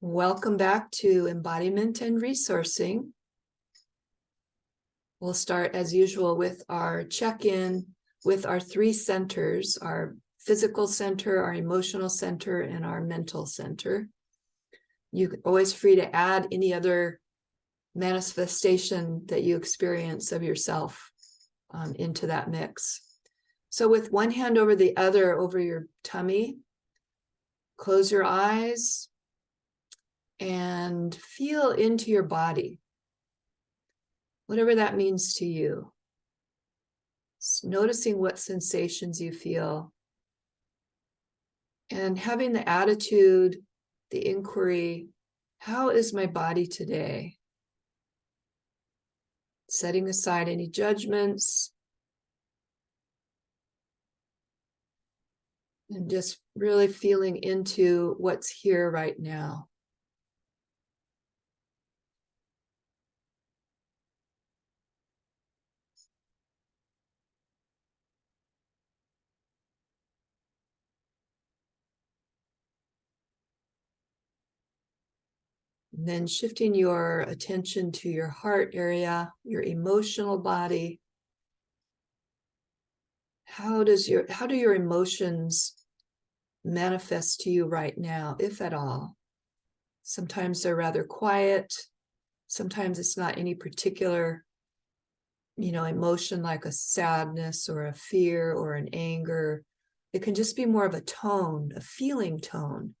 Welcome back to Embodiment and Resourcing. We'll start as usual with our check-in with our three centers, our physical center, our emotional center, and our mental center. You're always free to add any other manifestation that you experience of yourself into that mix. So with one hand over the other over your tummy, close your eyes and feel into your body, whatever that means to you. Just noticing what sensations you feel and having the attitude, the inquiry, how is my body today? Setting aside any judgments and just really feeling into what's here right now. And then shifting your attention to your heart area, your emotional body. How do your emotions manifest to you right now, if at all? Sometimes they're rather quiet. Sometimes it's not any particular, emotion like a sadness or a fear or an anger. It can just be more of a tone, a feeling tone.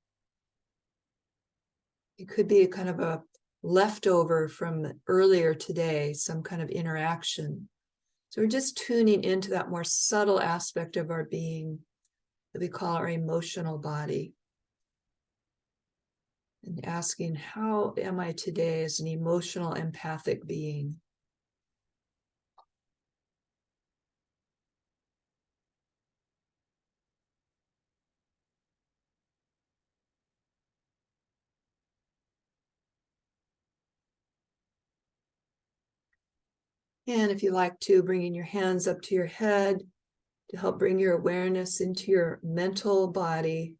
It could be a kind of a leftover from earlier today, some kind of interaction. So we're just tuning into that more subtle aspect of our being that we call our emotional body. And asking, how am I today as an emotional, empathic being? And if you like to, bringing your hands up to your head to help bring your awareness into your mental body,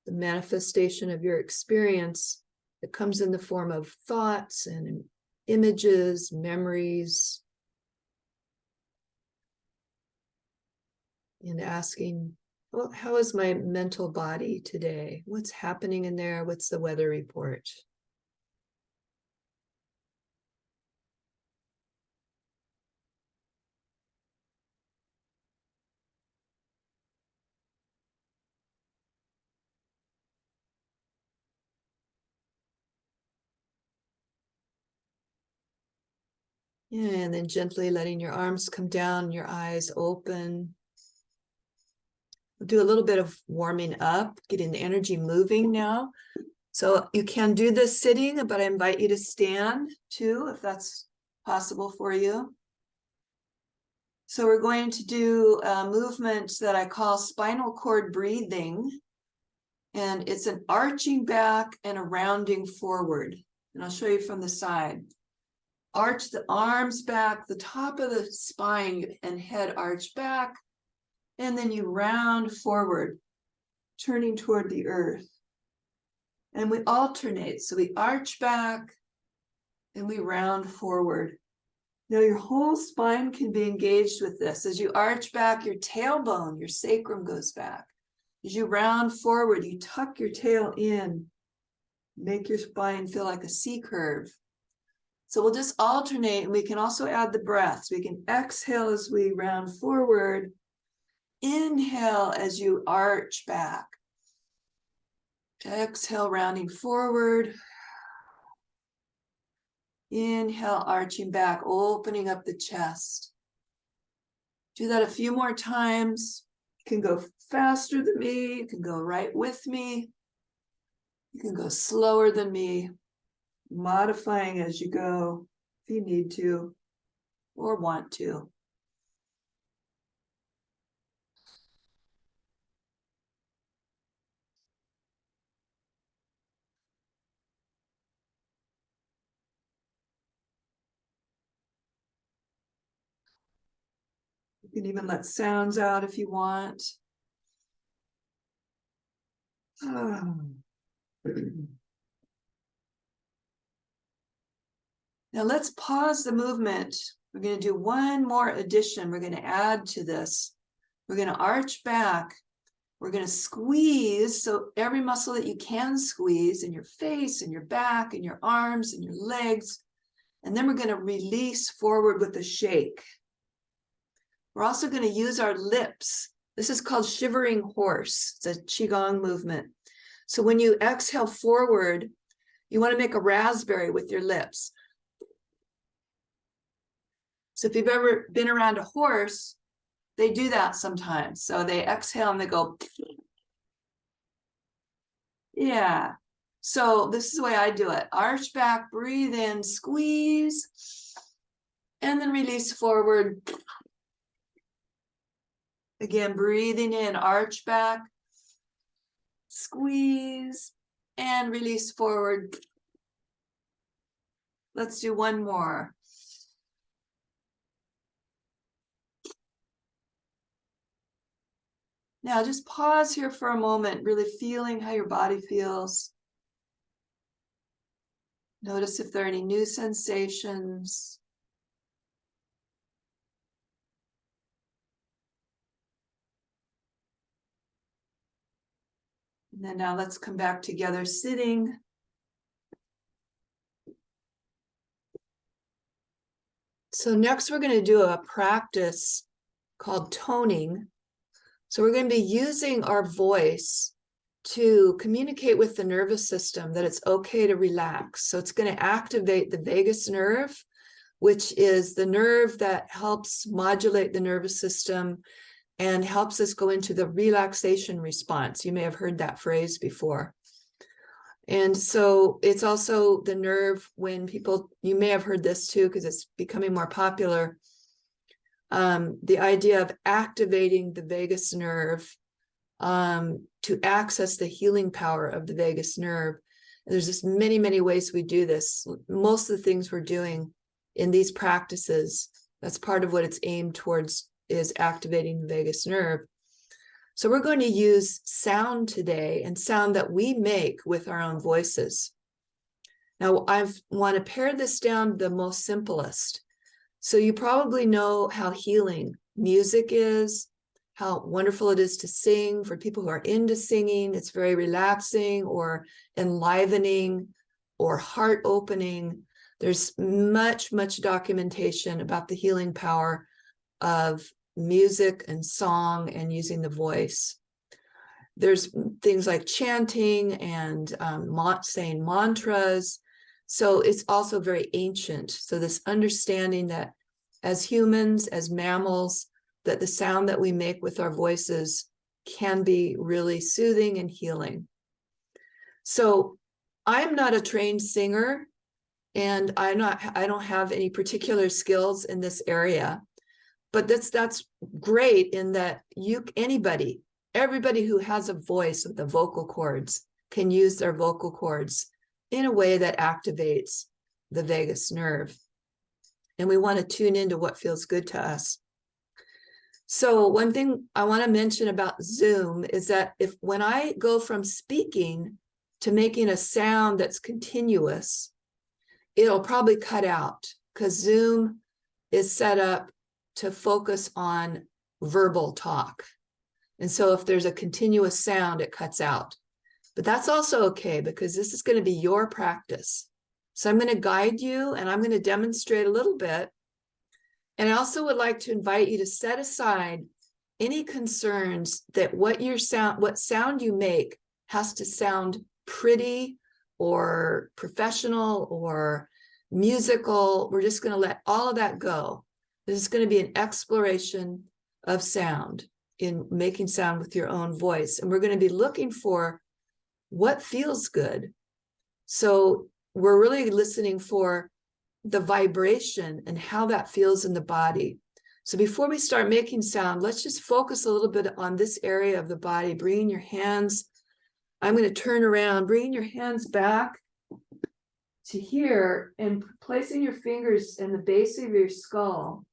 the manifestation of your experience that comes in the form of thoughts and images, memories, and asking, well, how is my mental body today? What's happening in there? What's the weather report? And then gently letting your arms come down, your eyes open. We'll do a little bit of warming up, getting the energy moving now. So you can do this sitting, but I invite you to stand too, if that's possible for you. So we're going to do a movement that I call spinal cord breathing. And it's an arching back and a rounding forward. And I'll show you from the side. Arch the arms back, the top of the spine and head arch back, and then you round forward, turning toward the earth. And we alternate, so we arch back and we round forward. Now your whole spine can be engaged with this. As you arch back, your tailbone, your sacrum goes back. As you round forward, you tuck your tail in, make your spine feel like a C curve. So we'll just alternate, and we can also add the breaths. We can exhale as we round forward. Inhale as you arch back. Exhale, rounding forward. Inhale, arching back, opening up the chest. Do that a few more times. You can go faster than me. You can go right with me. You can go slower than me. Modifying as you go if you need to or want to. You can even let sounds out if you want. Now let's pause the movement. We're going to do one more addition. We're going to add to this. We're going to arch back. We're going to squeeze. So every muscle that you can squeeze in your face and your back and your arms and your legs. And then we're going to release forward with a shake. We're also going to use our lips. This is called Shivering Horse. It's a Qigong movement. So when you exhale forward, you want to make a raspberry with your lips. So if you've ever been around a horse, they do that sometimes. So they exhale and they go, yeah. So this is the way I do it. Arch back, breathe in, squeeze, and then release forward. Again, breathing in, arch back, squeeze, and release forward. Let's do one more. Now just pause here for a moment, really feeling how your body feels. Notice if there are any new sensations. And then now let's come back together sitting. So next we're going to do a practice called toning. So we're going to be using our voice to communicate with the nervous system that it's okay to relax. So it's going to activate the vagus nerve, which is the nerve that helps modulate the nervous system and helps us go into the relaxation response. You may have heard that phrase before. And so it's also the nerve when people, you may have heard this too, because it's becoming more popular. The idea of activating the vagus nerve to access the healing power of the vagus nerve. And there's just many, many ways we do this. Most of the things we're doing in these practices, that's part of what it's aimed towards, is activating the vagus nerve. So we're going to use sound today, and sound that we make with our own voices. Now I want to pare this down to the most simplest. So you probably know how healing music is, how wonderful it is to sing. For people who are into singing, it's very relaxing or enlivening or heart opening. There's much, much documentation about the healing power of music and song and using the voice. There's things like chanting and saying mantras. So it's also very ancient. So this understanding that as humans, as mammals, that the sound that we make with our voices can be really soothing and healing. So I'm not a trained singer, and I don't have any particular skills in this area. But that's great in that everybody who has a voice with the vocal cords can use their vocal cords in a way that activates the vagus nerve. And we want to tune into what feels good to us. So one thing I want to mention about Zoom is that when I go from speaking to making a sound that's continuous, it'll probably cut out, because Zoom is set up to focus on verbal talk. And so if there's a continuous sound, it cuts out. But that's also okay, because this is going to be your practice. So I'm going to guide you, and I'm going to demonstrate a little bit. And I also would like to invite you to set aside any concerns that what sound you make has to sound pretty or professional or musical. We're just going to let all of that go. This is going to be an exploration of sound, in making sound with your own voice. And we're going to be looking for what feels good. So we're really listening for the vibration and how that feels in the body. So before we start making sound, let's just focus a little bit on this area of the body. Bringing your hands, I'm going to turn around, bringing your hands back to here and placing your fingers in the base of your skull.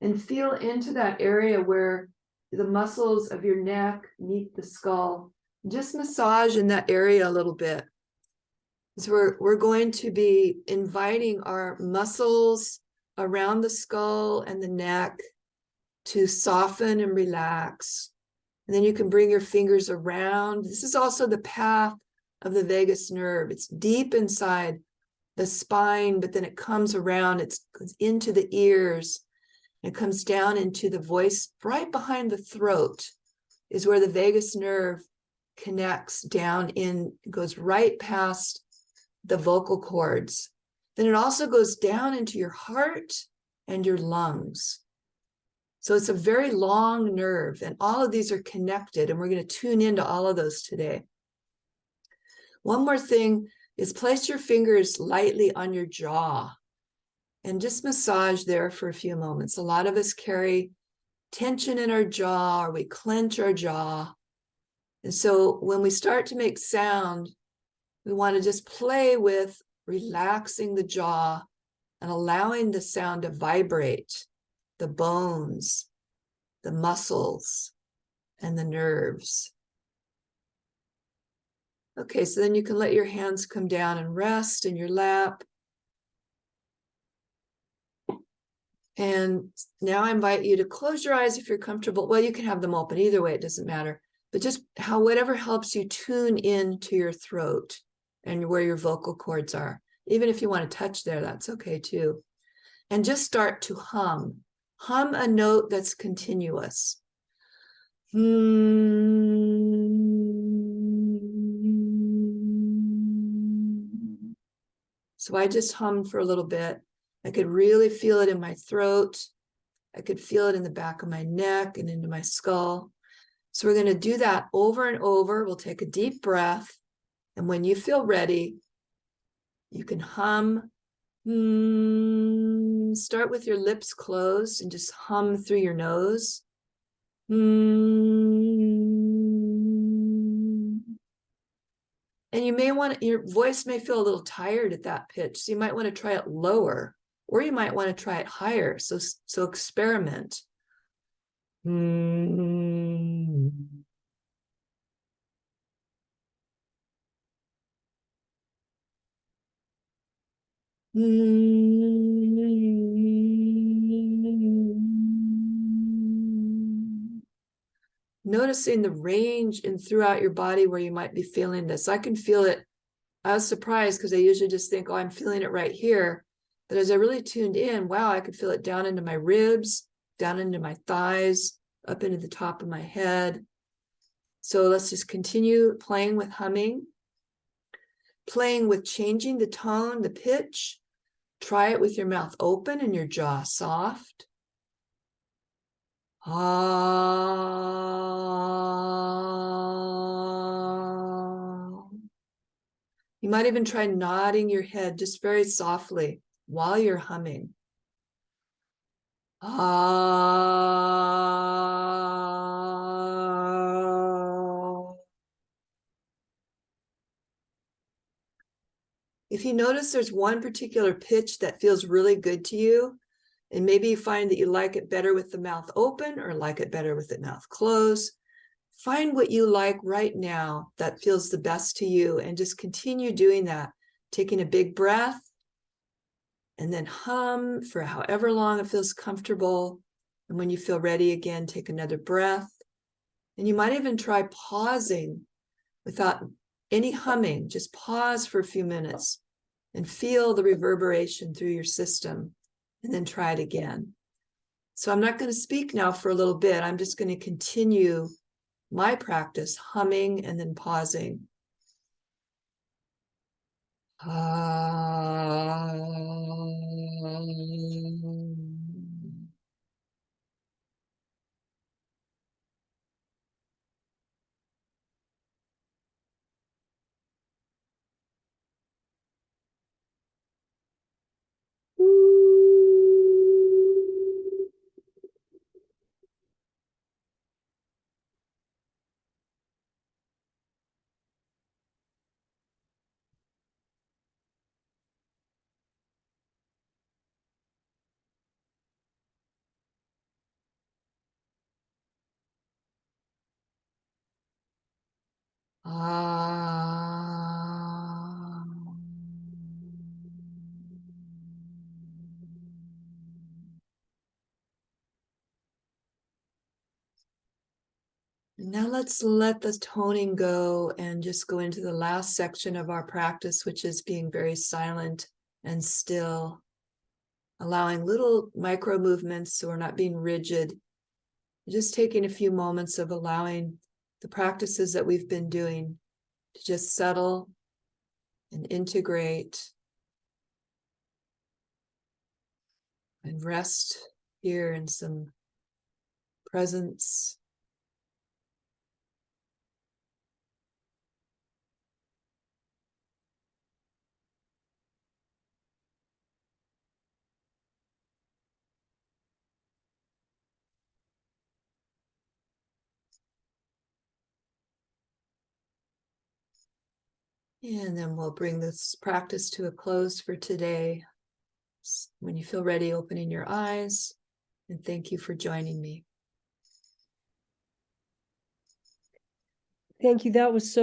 And feel into that area where the muscles of your neck meet the skull. Just massage in that area a little bit. So we're going to be inviting our muscles around the skull and the neck to soften and relax. And then you can bring your fingers around. This is also the path of the vagus nerve. It's deep inside the spine, but then it comes around, it goes into the ears, it comes down into the voice. Right behind the throat is where the vagus nerve connects down in, goes right past the vocal cords. Then it also goes down into your heart and your lungs. So it's a very long nerve, and all of these are connected, and we're going to tune into all of those today. One more thing is place your fingers lightly on your jaw and just massage there for a few moments. A lot of us carry tension in our jaw, or we clench our jaw. And so when we start to make sound, we want to just play with relaxing the jaw and allowing the sound to vibrate the bones, the muscles, and the nerves. Okay, so then you can let your hands come down and rest in your lap. And now I invite you to close your eyes if you're comfortable. Well, you can have them open. Either way, it doesn't matter. But just whatever helps you tune in to your throat and where your vocal cords are. Even if you want to touch there, that's okay too. And just start to hum. Hum a note that's continuous. So I just hummed for a little bit. I could really feel it in my throat. I could feel it in the back of my neck and into my skull. So we're going to do that over and over. We'll take a deep breath. And when you feel ready, you can hum. Start with your lips closed and just hum through your nose. And you may want your voice may feel a little tired at that pitch, so you might want to try it lower, or you might want to try it higher. So experiment. Noticing the range and throughout your body where you might be feeling this. I can feel it. I was surprised because I usually just think, oh, I'm feeling it right here. But as I really tuned in, wow, I could feel it down into my ribs, down into my thighs, up into the top of my head. So let's just continue playing with humming, playing with changing the tone, the pitch. Try it with your mouth open and your jaw soft. You might even try nodding your head just very softly while you're humming. If you notice there's one particular pitch that feels really good to you, and maybe you find that you like it better with the mouth open or like it better with the mouth closed, find what you like right now that feels the best to you and just continue doing that, taking a big breath and then hum for however long it feels comfortable. And when you feel ready again, take another breath. And you might even try pausing without any humming. Just pause for a few minutes and feel the reverberation through your system, and then try it again. So I'm not going to speak now for a little bit. I'm just going to continue my practice, humming and then pausing. Ah. Now let's let the toning go and just go into the last section of our practice, which is being very silent and still, allowing little micro movements so we're not being rigid. Just taking a few moments of allowing the practices that we've been doing to just settle and integrate and rest here in some presence. And then we'll bring this practice to a close for today. When you feel ready, opening your eyes. And thank you for joining me. Thank you. That was so